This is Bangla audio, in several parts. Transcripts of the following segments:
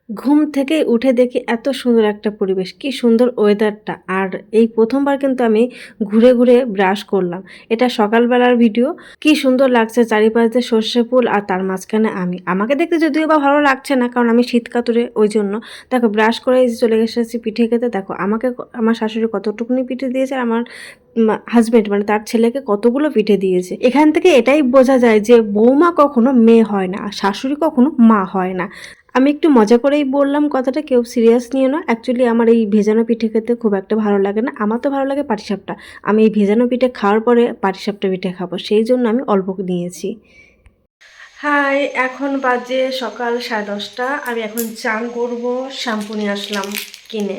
ঘুম থেকে উঠে দেখি এত সুন্দর একটা পরিবেশ, কি সুন্দর ওয়েদারটা। আর এই প্রথমবার কিন্তু আমি ঘুরে ঘুরে ব্রাশ করলাম। এটা সকালবেলার ভিডিও। কি সুন্দর লাগছে চারিপাশ দিয়ে সর্ষে ফুল আর তার মাঝখানে আমি। আমাকে দেখতে যদিও বা ভালো লাগছে না, কারণ আমি শীত কাতুরে, ওই জন্য। দেখো ব্রাশ করে এই যে চলে এসেছি পিঠে খেতে। দেখো আমাকে আমার শাশুড়ি কতটুকুনি পিঠে দিয়েছে, আর আমার হাজবেন্ড মানে তার ছেলেকে কতগুলো পিঠে দিয়েছে। এখান থেকে এটাই বোঝা যায় যে বৌমা কখনো মেয়ে হয় না আর শাশুড়ি কখনো মা হয় না। আমি একটু মজা করেই বললাম কথাটা, কেউ সিরিয়াস নিও না। অ্যাকচুয়ালি আমার এই ভেজানো পিঠে খেতে খুব একটা ভালো লাগে না। আমার তো ভালো লাগে পাটিসাপটা। আমি এই ভেজানো পিঠে খাওয়ার পরে পাটিসাপটা পিঠে খাবো, সেই জন্য আমি অল্প নিয়েছি। হাই, এখন বাজে সকাল 10:30। আমি এখন চান করব। শ্যাম্পু নিয়ে আসলাম কিনে,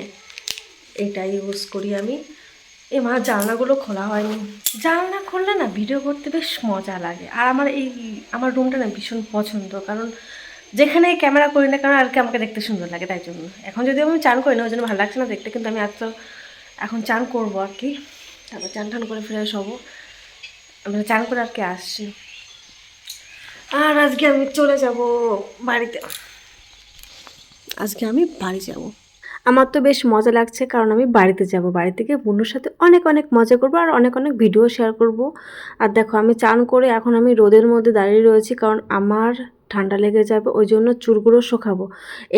এটা ইউজ করি আমি। জানলাগুলো খোলা হয়নি। জানলা খুললে না ভিডিও করতে বেশ মজা লাগে। আর আমার রুমটা না ভীষণ পছন্দ, কারণ যেখানেই ক্যামেরা করি না কেন আর কি আমাকে দেখতে সুন্দর লাগে, তাই জন্য। এখন যদিও আমি চান করি না, ওই জন্য ভালো লাগছে না দেখতে, কিন্তু আমি এখন চান করবো আর কি। তারপর চান টান করে ফ্রেশ হবো। আমি চান করে আর কি আসছি। আর আজকে আমি চলে যাব বাড়িতে। আজকে আমি বাড়ি যাব। আমার তো বেশ মজা লাগছে, কারণ আমি বাড়িতে যাব। বাড়ি থেকে বোনের সাথে অনেক অনেক মজা করব আর অনেক অনেক ভিডিও শেয়ার করব। আর দেখো আমি চান করে এখন আমি রোদের মধ্যে দাঁড়িয়ে রয়েছি, কারণ আমার ঠান্ডা লেগে যাবে, ওই জন্য চুলগুলো শুকাবো।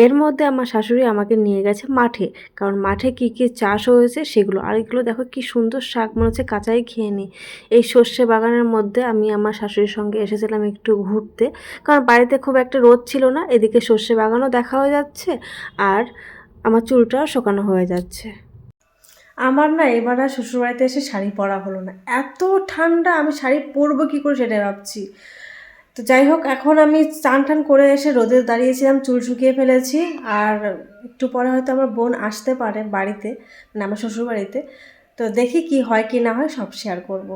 এর মধ্যে আমার শাশুড়ি আমাকে নিয়ে গেছে মাঠে, কারণ মাঠে কি কি চাষ হয়েছে সেগুলো। আর এগুলো দেখো কি সুন্দর শাক, মনে হচ্ছে কাঁচাই খেয়ে নিই। এই সর্ষে বাগানের মধ্যে আমি আমার শাশুড়ির সঙ্গে এসেছিলাম একটু ঘুরতে, কারণ বাড়িতে খুব একটা রোদ ছিল না। এদিকে সর্ষে বাগানও দেখা হয়ে যাচ্ছে, আর আমার চুলটাও শোকানো হয়ে যাচ্ছে। আমার না এবার আর শ্বশুরবাড়িতে এসে শাড়ি পরা হলো না, এত ঠান্ডা, আমি শাড়ি পরবো কী করে সেটাই ভাবছি। তো যাই হোক, এখন আমি চান টান করে এসে রোদে দাঁড়িয়েছিলাম, চুল শুকিয়ে ফেলেছি। আর একটু পরে হয়তো আমার বোন আসতে পারে বাড়িতে, মানে আমার শ্বশুরবাড়িতে। তো দেখি কি হয় কি না হয় সব শেয়ার করব।